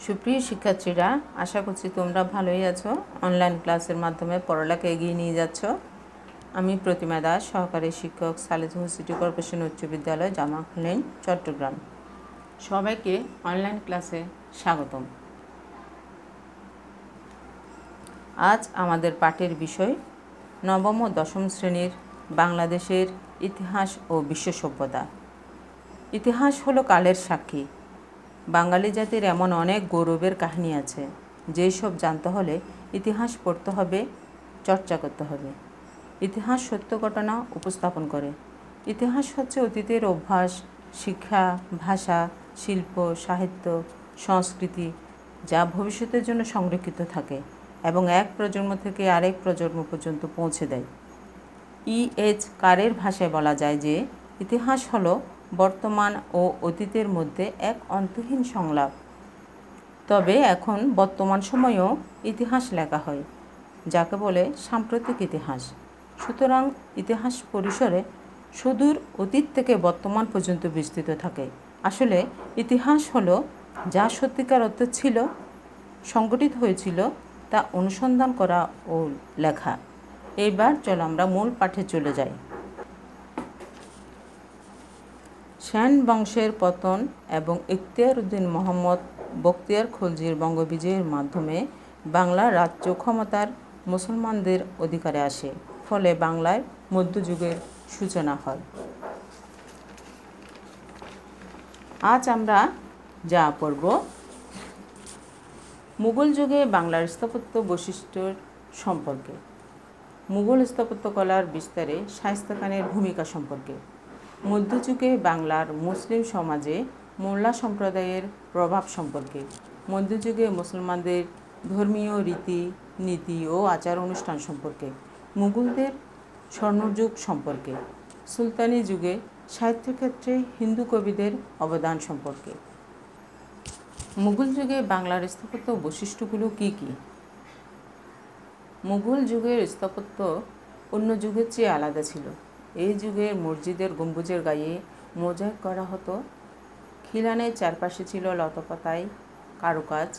সুপ্রিয় শিক্ষার্থীরা, আশা করছি তোমরা ভালোই আছো। অনলাইন ক্লাসের মাধ্যমে পড়ালেখা এগিয়ে নিয়ে যাচ্ছ। আমি প্রতিমা দাস, সহকারী শিক্ষক, সালেহপুর সিটি কর্পোরেশন উচ্চ বিদ্যালয়, জামালখান, চট্টগ্রাম। সবাইকে অনলাইন ক্লাসে স্বাগতম। আজ আমাদের পাঠের বিষয় নবম ও দশম শ্রেণীর বাংলাদেশের ইতিহাস ও বিশ্ব সভ্যতা। ইতিহাস হলো কালের সাক্ষী। বাঙালি জাতির এমন অনেক গৌরবের কাহিনী আছে, যেই সব জানতে হলে ইতিহাস পড়তে হবে, চর্চা করতে হবে। ইতিহাস সত্য ঘটনা উপস্থাপন করে। ইতিহাস হচ্ছে অতীতের অভ্যাস, শিক্ষা, ভাষা, শিল্প, সাহিত্য, সংস্কৃতি, যা ভবিষ্যতের জন্য সংরক্ষিত থাকে এবং এক প্রজন্ম থেকে আরেক প্রজন্ম পর্যন্ত পৌঁছে দেয়। E.H. কারের ভাষায় বলা যায় যে ইতিহাস হলো বর্তমান ও অতীতের মধ্যে এক অন্তহীন সংলাপ। তবে এখন বর্তমান সময়েও ইতিহাস লেখা হয়, যাকে বলে সাম্প্রতিক ইতিহাস। সুতরাং ইতিহাস পরিসরে সুদূর অতীত থেকে বর্তমান পর্যন্ত বিস্তৃত থাকে। আসলে ইতিহাস হলো যা সত্যিকার অর্থে ছিল, সংগঠিত হয়েছিল, তা অনুসন্ধান করা ও লেখা। এইবার চলো আমরা মূল পাঠে চলে যাই। সেন বংশের পতন এবং ইখতিয়ার উদ্দিন মোহাম্মদ বখতিয়ার খলজির বঙ্গবিজয়ের মাধ্যমে বাংলার রাজ্য ক্ষমতার মুসলমানদের অধিকারে আসে। ফলে বাংলায় মধ্যযুগের সূচনা হয়। আজ আমরা যা পড়ব, মুঘল যুগে বাংলার স্থাপত্য বৈশিষ্ট্যের সম্পর্কে, মুঘল স্থাপত্যকলার বিস্তারে শায়েস্তা খানের ভূমিকা সম্পর্কে, মধ্যযুগে বাংলার মুসলিম সমাজে মোল্লা সম্প্রদায়ের প্রভাব সম্পর্কে, মধ্যযুগে মুসলমানদের ধর্মীয় রীতি নীতি ও আচার অনুষ্ঠান সম্পর্কে, মুঘলদের স্বর্ণযুগ সম্পর্কে, সুলতানি যুগে সাহিত্যক্ষেত্রে হিন্দু কবিদের অবদান সম্পর্কে। মুঘল যুগে বাংলার স্থাপত্য বৈশিষ্ট্যগুলো কী কী? মুঘল যুগের স্থাপত্য অন্য যুগের চেয়ে আলাদা ছিল। এই যুগে মসজিদের গম্বুজের গায়ে মোজাইক করা হতো। খিলানের চারপাশে ছিল লতাপাতায় কারুকাজ।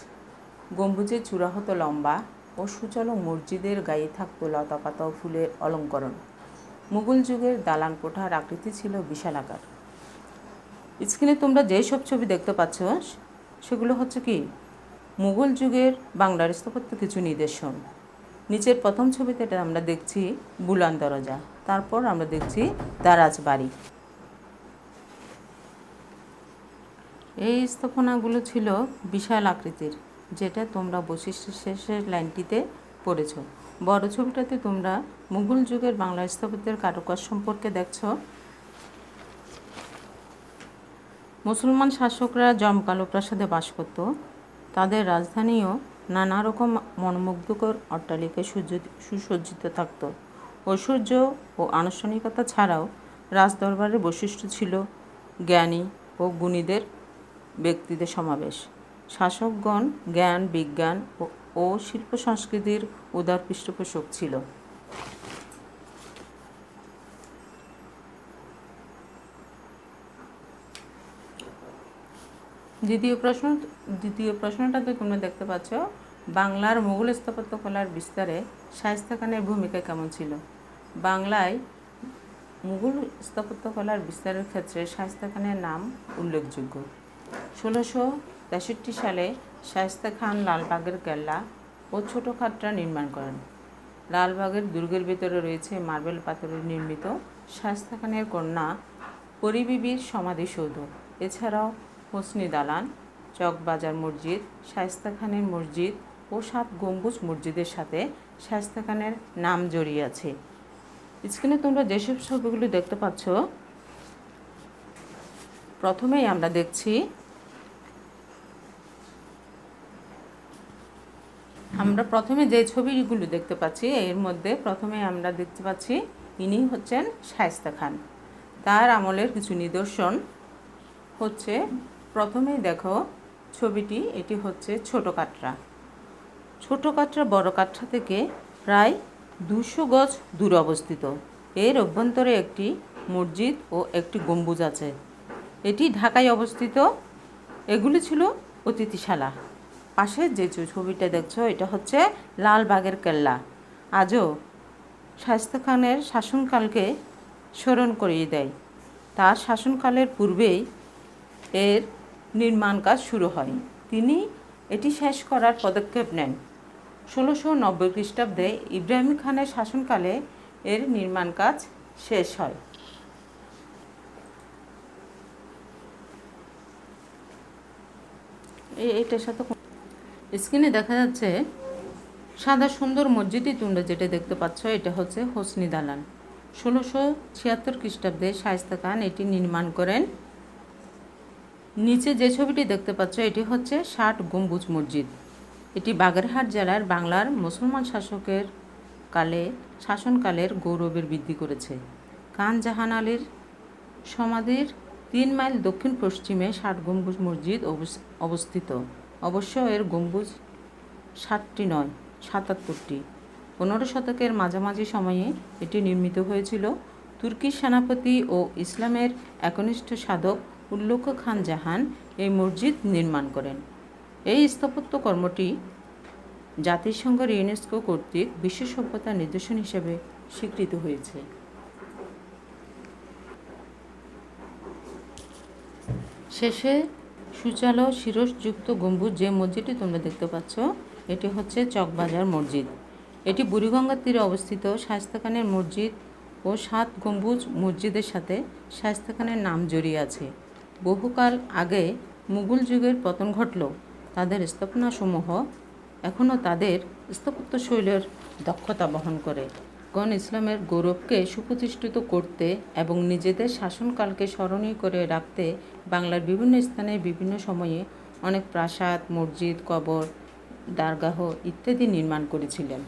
গম্বুজের চূড়া হতো লম্বা ও সুচল। মসজিদের গায়ে থাকতো লতাপাতা ও ফুলের অলঙ্করণ। মুঘল যুগের দালান কোঠার আকৃতি ছিল বিশাল আকার। স্ক্রিনে তোমরা যেসব ছবি দেখতে পাচ্ছ, সেগুলো হচ্ছে কি মুঘল যুগের বাংলার স্থাপত্য কিছু নিদর্শন। নিচের প্রথম ছবিতে আমরা দেখছি বুলান দরজা, তারপর আমরা দেখছি দারাজ বাড়ি। এই স্থাপনাগুলো ছিল বিশাল আকৃতির, যেটা তোমরা বৈশিষ্ট্যের শেষের লাইনটিতে পড়েছ। বড় ছবিটাতে তোমরা মুঘল যুগের বাংলা স্থাপত্যের কারুকাজ সম্পর্কে দেখছ। মুসলমান শাসকরা জমকালো প্রাসাদে বাস করত। তাদের রাজধানীও নানা রকম মনোমুগ্ধকর অট্টালিকায় সুসজ্জিত থাকত। ঐশ্বর্য ও আনুষ্ঠানিকতা ছাড়াও রাজদরবারের বৈশিষ্ট্য ছিল জ্ঞানী ও গুণীদের ব্যক্তিদের সমাবেশ। শাসকগণ জ্ঞান, বিজ্ঞান ও শিল্প সংস্কৃতির উদার পৃষ্ঠপোষক ছিল। দ্বিতীয় প্রশ্নটাতে তোমরা দেখতে পাচ্ছ, বাংলার মুঘল স্থাপত্যকলার বিস্তারে শায়েস্তা খানের ভূমিকা কেমন ছিল? বাংলায় মুঘল স্থাপত্যকলার বিস্তারের ক্ষেত্রে শায়েস্তা খানের নাম উল্লেখযোগ্য। 1663 সালে শায়েস্তা খান লালবাগের কেল্লা ও ছোটো খাটরা নির্মাণ করেন। লালবাগের দুর্গের ভেতরে রয়েছে মার্বেল পাথরের নির্মিত শায়েস্তা খানের কন্যা পরী বিবির সমাধিসৌধ। এছাড়াও হোসনি দালান, চকবাজার মসজিদ, শায়েস্তা খানের মসজিদ ও 7 গম্বুজ মসজিদের সাথে শায়েস্তা খানের নাম জড়িয়ে আছে। স্ক্রিনে তোমরা যেসব ছবিগুলো দেখতে পাচ্ছ, প্রথমেই আমরা দেখছি যে ছবিগুলো দেখতে পাচ্ছি, এর মধ্যে প্রথমে আমরা দেখতে পাচ্ছি ইনি হচ্ছেন শায়েস্তা খান। তার আমলের কিছু নিদর্শন হচ্ছে, প্রথমেই দেখো ছবিটি, এটি হচ্ছে ছোটো কাটরা। ছোটো কাটরা বড় কাটরা থেকে প্রায় 200 গজ দূরে অবস্থিত। এর অভ্যন্তরে একটি মসজিদ ও একটি গম্বুজ আছে। এটি ঢাকায় অবস্থিত। এগুলি ছিল অতিথিশালা। পাশে যে ছবিটা দেখছো এটা হচ্ছে লালবাগের কেল্লা। আজও শায়েস্তা খানের শাসনকালকে স্মরণ করিয়ে দেয়। তার শাসনকালের পূর্বেই এর নির্মাণ কাজ শুরু হয়। তিনি এটি শেষ করার পদক্ষেপ নেন 1690 খ্রিস্টাব্দে। ইব্রাহিম খানের শাসনকালে এর নির্মাণ কাজ শেষ হয়। এটার সাথে স্ক্রিনে দেখা যাচ্ছে সাদা সুন্দর মসজিদটি তোমরা যেটা দেখতে পাচ্ছ এটা হচ্ছে হোসনি দালান। 1676 খ্রিস্টাব্দে শায়েস্তা খান এটি নির্মাণ করেন। নিচে যে ছবিটি দেখতে পাচ্ছ এটি হচ্ছে 60 গম্বুজ মসজিদ। এটি বাগেরহাট জেলার বাংলার মুসলমান শাসনকালের গৌরবের বৃদ্ধি করেছে। খান জাহান আলীর সমাধির 3 মাইল দক্ষিণ পশ্চিমে 60 গম্বুজ মসজিদ অবস্থিত। অবশ্য এর গম্বুজ 60টি নয়, 77টি। 15 শতকের মাঝামাঝি সময়ে এটি নির্মিত হয়েছিল। তুর্কি সেনাপতি ও ইসলামের একনিষ্ঠ সাধক উল্লেখ খান জাহান এই মসজিদ নির্মাণ করেন। এই স্থাপত্য কর্মটি জাতিসংঘের ইউনেস্কো কর্তৃক বিশ্ব সভ্যতার নিদর্শন হিসেবে স্বীকৃত হয়েছে। শেষে সুচালো শিরসযুক্ত গম্বুজ যে মসজিদটি তোমরা দেখতে পাচ্ছ এটি হচ্ছে চকবাজার মসজিদ। এটি বুড়িগঙ্গার তীরে অবস্থিত। শায়েস্তা খানের মসজিদ ও 7 গম্বুজ মসজিদের সাথে শায়েস্তা খানের নাম জড়িয়ে আছে। বহুকাল আগে মুঘল যুগের পতন ঘটল, তাদের স্থাপনাসমূহ এখনও তাদের স্থাপত্যশৈলের দক্ষতা বহন করে। গণ ইসলামের গৌরবকে সুপ্রতিষ্ঠিত করতে এবং নিজেদের শাসনকালকে স্মরণীয় করে রাখতে বাংলার বিভিন্ন স্থানে বিভিন্ন সময়ে অনেক প্রাসাদ, মসজিদ, কবর, দরগাহ ইত্যাদি নির্মাণ করেছিলেন।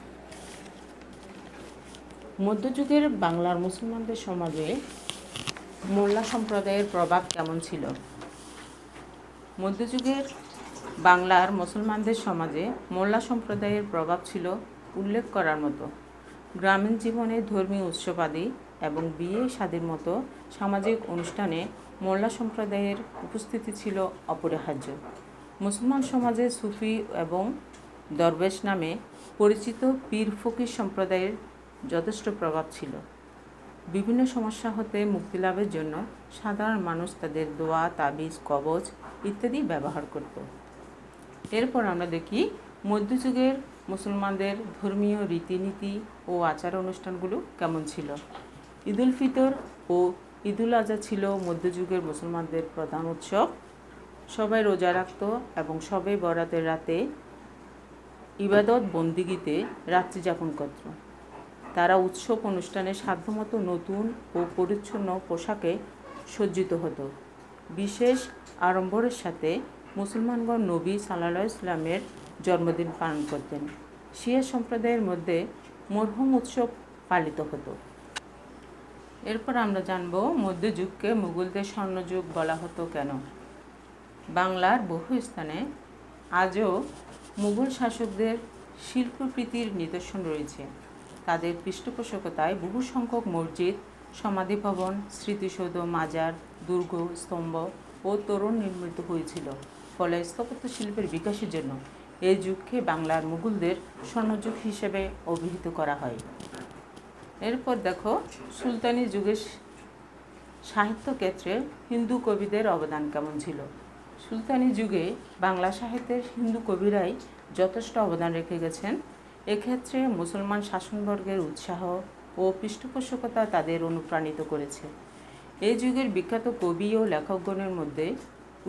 মধ্যযুগের বাংলার মুসলমানদের সমাজে মোল্লা সম্প্রদায়ের প্রভাব কেমন ছিল? মধ্যযুগের বাংলার মুসলমানদের সমাজে মোল্লা সম্প্রদায়ের প্রভাব ছিল উল্লেখ করার মতো। গ্রামীণ জীবনে ধর্মীয় উৎসবাদি এবং বিয়ে শাদীর মতো সামাজিক অনুষ্ঠানে মোল্লা সম্প্রদায়ের উপস্থিতি ছিল অপরিহার্য। মুসলমান সমাজে সুফি এবং দরবেশ নামে পরিচিত পীর ফকির সম্প্রদায়ের যথেষ্ট প্রভাব ছিল। বিভিন্ন সমস্যা হতে মুক্তি লাভের জন্য সাধারণ মানুষ তাদের দোয়া, তাবিজ, কবচ ইত্যাদি ব্যবহার করত। এরপর আমরা দেখি মধ্যযুগের মুসলমানদের ধর্মীয় রীতিনীতি ও আচার অনুষ্ঠানগুলো কেমন ছিল। ঈদুল ফিতর ও ঈদুল আজহা ছিল মধ্যযুগের মুসলমানদের প্রধান উৎসব। সবাই রোজা রাখত এবং শবে বরাতের রাতে ইবাদত বন্দিগিতে রাত্রি যাপন করত। তারা উৎসব অনুষ্ঠানে সাধ্যমতো নতুন ও পরিচ্ছন্ন পোশাকে সজ্জিত হতো। বিশেষ আড়ম্বরের সাথে মুসলমানগণ নবী সাল্লাল্লাহু আলাইহি ওয়াসাল্লামের জন্মদিন পালন করতেন। শিয়া সম্প্রদায়ের মধ্যে মরহুম উৎসব পালিত হতো। এরপর আমরা জানব মধ্যযুগকে মুঘলদের স্বর্ণযুগ বলা হতো কেন। বাংলার বহু স্থানে আজও মুঘল শাসকদের শিল্পপ্রীতির নিদর্শন রয়েছে। তাদের পৃষ্ঠপোষকতায় বহু সংখ্যক মসজিদ, সমাধি ভবন, স্মৃতিসৌধ, মাজার, দুর্গ, স্তম্ভ ও তোরণ নির্মিত হয়েছিল। ফলে স্থাপত্য শিল্পের বিকাশের জন্য এই যুগকে বাংলার মুঘলদের স্বর্ণযুগ হিসেবে অভিহিত করা হয়। এরপর দেখো সুলতানি যুগের সাহিত্য ক্ষেত্রে হিন্দু কবিদের অবদান কেমন ছিল। সুলতানি যুগে বাংলা সাহিত্যের হিন্দু কবিরাই যথেষ্ট অবদান রেখে গেছেন। এক্ষেত্রে মুসলমান শাসনবর্গের উৎসাহ ও পৃষ্ঠপোষকতা তাদের অনুপ্রাণিত করেছে। এই যুগের বিখ্যাত কবি ও লেখকগণের মধ্যে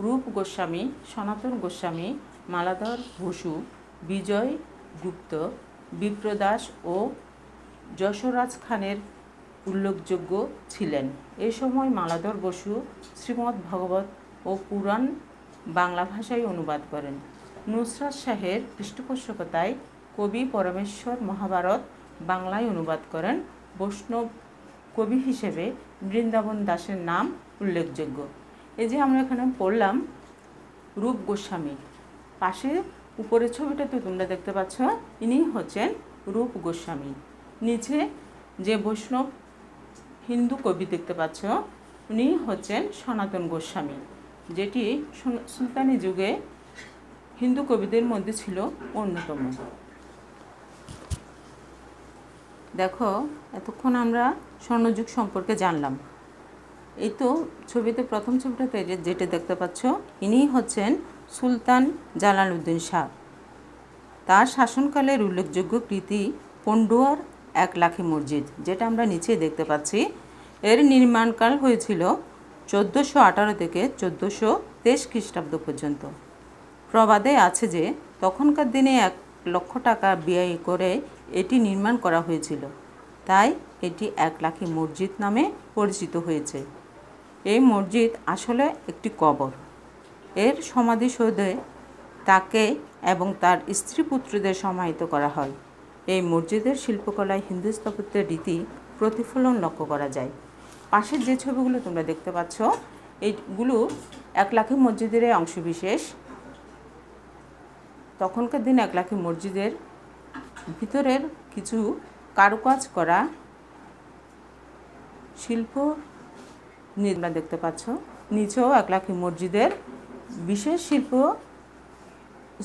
রূপ গোস্বামী, সনাতন গোস্বামী, মালাধর বসু, বিজয় গুপ্ত, বিপ্রদাস ও যশোরাজ খানের উল্লেখযোগ্য ছিলেন। এ সময় মালাধর বসু শ্রীমদ্ ভাগবত ও পুরাণ বাংলা ভাষায় অনুবাদ করেন। নুসরাত শাহের পৃষ্ঠপোষকতায় কবি পরমেশ্বর মহাভারত বাংলায় অনুবাদ করেন। বৈষ্ণব কবি হিসেবে বৃন্দাবন দাসের নাম উল্লেখযোগ্য। এই যে আমরা এখানে পড়লাম রূপ গোস্বামী, পাশে উপরের ছবিটাতে তোমরা দেখতে পাচ্ছ ইনি হচ্ছেন রূপ গোস্বামী। নিচে যে বৈষ্ণব হিন্দু কবি দেখতে পাচ্ছ উনি হচ্ছেন সনাতন গোস্বামী, যেটি সুলতানি যুগে হিন্দু কবিদের মধ্যে ছিল অন্যতম। দেখো, এতক্ষণ আমরা স্বর্ণযুগ সম্পর্কে জানলাম। এই তো ছবিতে প্রথম ছবিটাতে যেটা দেখতে পাচ্ছ, ইনি হচ্ছেন সুলতান জালালউদ্দিন শাহ। তার শাসনকালের উল্লেখযোগ্য কৃতি পন্ডুয়ার 1 লাখি মসজিদ, যেটা আমরা নিচে দেখতে পাচ্ছি। এর নির্মাণকাল হয়েছিল 1418 থেকে 1423 খ্রিস্টাব্দ পর্যন্ত। প্রবাদে আছে যে তখনকার দিনে 1 লক্ষ টাকা ব্যয় করে এটি নির্মাণ করা হয়েছিল, তাই এটি 1 লাখি মসজিদ নামে পরিচিত হয়েছে। এই মসজিদ আসলে একটি কবর। এর সমাধিসৌধে তাকে এবং তার স্ত্রী পুত্রদের সমাহিত করা হয়। এই মসজিদের শিল্পকলায় হিন্দু স্থাপত্যের রীতি প্রতিফলন লক্ষ্য করা যায়। পাশের যে ছবিগুলো তোমরা দেখতে পাচ্ছ, এইগুলো 1 লাখি মসজিদের অংশবিশেষ। তখনকার দিন 1 লাখি মসজিদের ভিতরের কিছু কারুকাজ করা শিল্প তোমরা দেখতে পাচ্ছ। নিচেও 1 লাখি মসজিদের বিশেষ শিল্প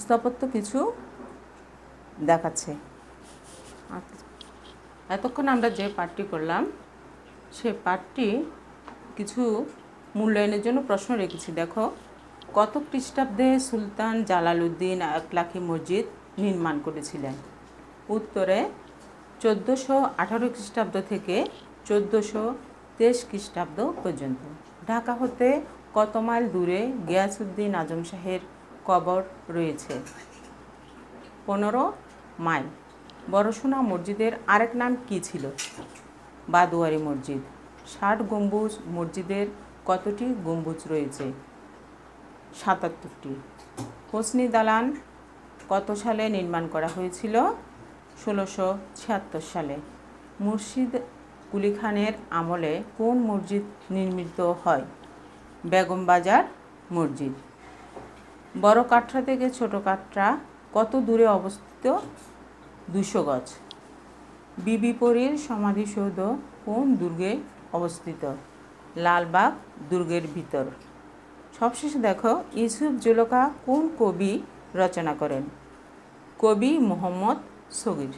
স্থাপত্য কিছু দেখাচ্ছে। এতক্ষণ আমরা যে পাঠটি করলাম, সে পাঠটি কিছু মূল্যায়নের জন্য প্রশ্ন রেখেছি। দেখো, কত খ্রিস্টাব্দে সুলতান জালালউদ্দিন 1 লাখি মসজিদ নির্মাণ করেছিলেন? উত্তরে 1418 খ্রিস্টাব্দ থেকে 1423 খ্রিস্টাব্দ পর্যন্ত। ঢাকা হতে কত মাইল দূরে গিয়াসউদ্দিন আজম শাহের কবর রয়েছে? 15 মাইল। বড়সোনা মসজিদের আরেক নাম কী ছিল? বাদুয়ারি মসজিদ। 60 গম্বুজ মসজিদের কতটি গম্বুজ রয়েছে? 77টি। হোসনি দালান কত সালে নির্মাণ করা হয়েছিল? 1676 সালে। মুর্শিদ কুলি খানের আমলে কোন মসজিদ নির্মিত হয়? বেগম বাজার মসজিদ। বড় কাটরা থেকে ছোট কাটরা কত দূরে অবস্থিত? 200 গজ। বিবি পরীর সমাধিসৌধ কোন দুর্গে অবস্থিত? লালবাগ দুর্গের ভিতর। সবশেষে দেখো, ইউসুফ জুলেখা কোন কবি রচনা করেন? কবি মোহাম্মদ সগীর।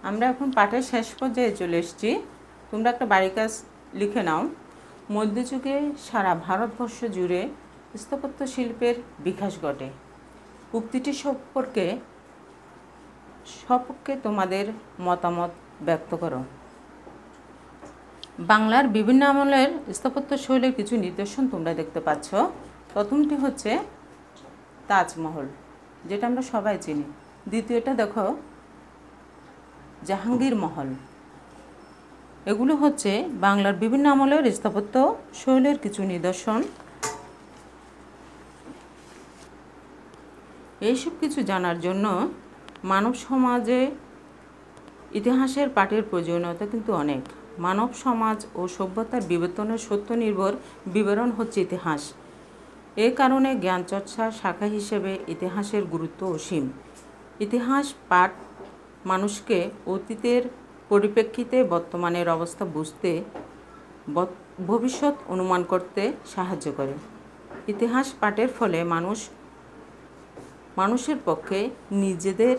আমরা এখন পাঠের শেষ পর্যায়ে চলে এসেছি। তোমরা একটা বাড়ি কাজ লিখে নাও। মধ্যযুগে সারা ভারতবর্ষ জুড়ে স্থাপত্য শিল্পের বিকাশ ঘটে। উক্তিটি সপক্ষে তোমাদের মতামত ব্যক্ত করো। বাংলার বিভিন্ন আমলের স্থাপত্য শৈলীর কিছু নিদর্শন তোমরা দেখতে পাচ্ছ। প্রথমটি হচ্ছে তাজমহল, যেটা আমরা সবাই চিনি। দ্বিতীয়টা দেখো জাহাঙ্গীর মহল। এগুলো হচ্ছে বাংলার বিভিন্ন আমলের স্থাপত্য শৈলীর কিছু নিদর্শন। এইসব কিছু জানার জন্য মানব সমাজে ইতিহাসের পাঠের প্রয়োজনীয়তা কিন্তু অনেক। মানব সমাজ ও সভ্যতার বিবর্তনের সত্য নির্ভর বিবরণ হচ্ছে ইতিহাস। এ কারণে জ্ঞানচর্চার শাখা হিসেবে ইতিহাসের গুরুত্ব অসীম। ইতিহাস পাঠ মানুষকে অতীতের পরিপ্রেক্ষিতে বর্তমানের অবস্থা বুঝতে, ভবিষ্যৎ অনুমান করতে সাহায্য করে। ইতিহাস পাঠের ফলে মানুষের পক্ষে নিজেদের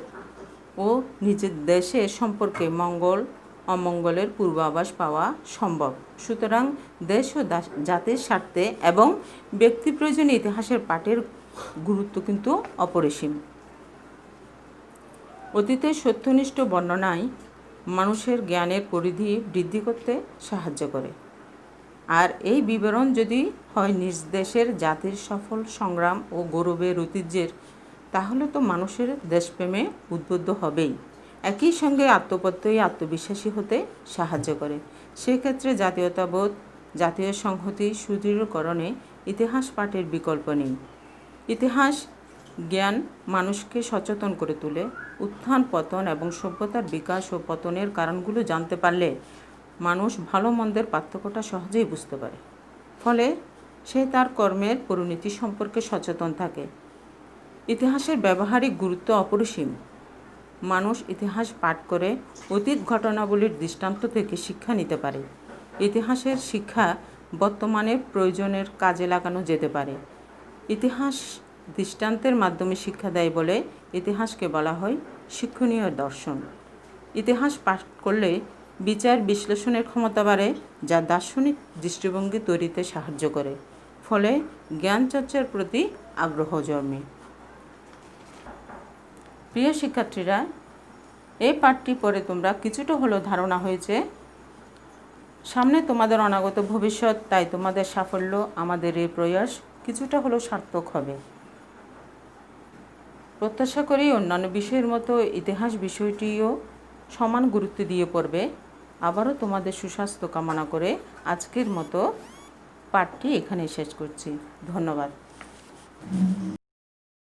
ও নিজের দেশের সম্পর্কে মঙ্গল অমঙ্গলের পূর্বাভাস পাওয়া সম্ভব। সুতরাং দেশ ও জাতির স্বার্থে এবং ব্যক্তি প্রয়োজনে ইতিহাসের পাঠের গুরুত্ব কিন্তু অপরিসীম। অতীতের সত্যনিষ্ঠ বর্ণনায় মানুষের জ্ঞানের পরিধি বৃদ্ধি করতে সাহায্য করে। আর এই বিবরণ যদি হয় নিজ দেশের জাতির সফল সংগ্রাম ও গৌরবের ঐতিহ্যের, তাহলে তো মানুষের দেশপ্রেমে উদ্বুদ্ধ হবেই। একই সঙ্গে আত্মপ্রত্যয়ী আত্মবিশ্বাসী হতে সাহায্য করে। সেক্ষেত্রে জাতীয়তাবোধ, জাতীয় সংহতি সুদৃঢ়করণে ইতিহাস পাঠের বিকল্প নেই। ইতিহাস জ্ঞান মানুষকে সচেতন করে তোলে। উত্থান পতন এবং সভ্যতার বিকাশ ও পতনের কারণগুলো জানতে পারলে মানুষ ভালো মন্দের পার্থক্যটা সহজেই বুঝতে পারে। ফলে সে তার কর্মের পরিণতি সম্পর্কে সচেতন থাকে। ইতিহাসের ব্যবহারিক গুরুত্ব অপরিসীম। মানুষ ইতিহাস পাঠ করে অতীত ঘটনাবলীর দৃষ্টান্ত থেকে শিক্ষা নিতে পারে। ইতিহাসের শিক্ষা বর্তমানে প্রয়োজনের কাজে লাগানো যেতে পারে। ইতিহাস দৃষ্টান্তের মাধ্যমে শিক্ষা দেয় বলে ইতিহাসকে বলা হয় শিক্ষণীয় দর্শন। ইতিহাস পাঠ করলে বিচার বিশ্লেষণের ক্ষমতা বাড়ে, যা দার্শনিক দৃষ্টিভঙ্গি তৈরিতে সাহায্য করে, ফলে জ্ঞান চর্চার প্রতি আগ্রহ জন্মে। প্রিয় শিক্ষার্থীরা, এই পাঠটি পড়ে তোমরা কিছুটা হলেও ধারণা হয়েছে সামনে তোমাদের অনাগত ভবিষ্যৎ, তাই তোমাদের সাফল্য আমাদের এই প্রয়াস কিছুটা হলেও সার্থক হবে। প্রত্যাশা করি অন্যান্য বিষয়ের মতো ইতিহাস বিষয়টিও সমান গুরুত্ব দিয়ে পড়বে। আবারও তোমাদের সুস্বাস্থ্য কামনা করে আজকের মতো পাঠটি এখানে শেষ করছি। ধন্যবাদ।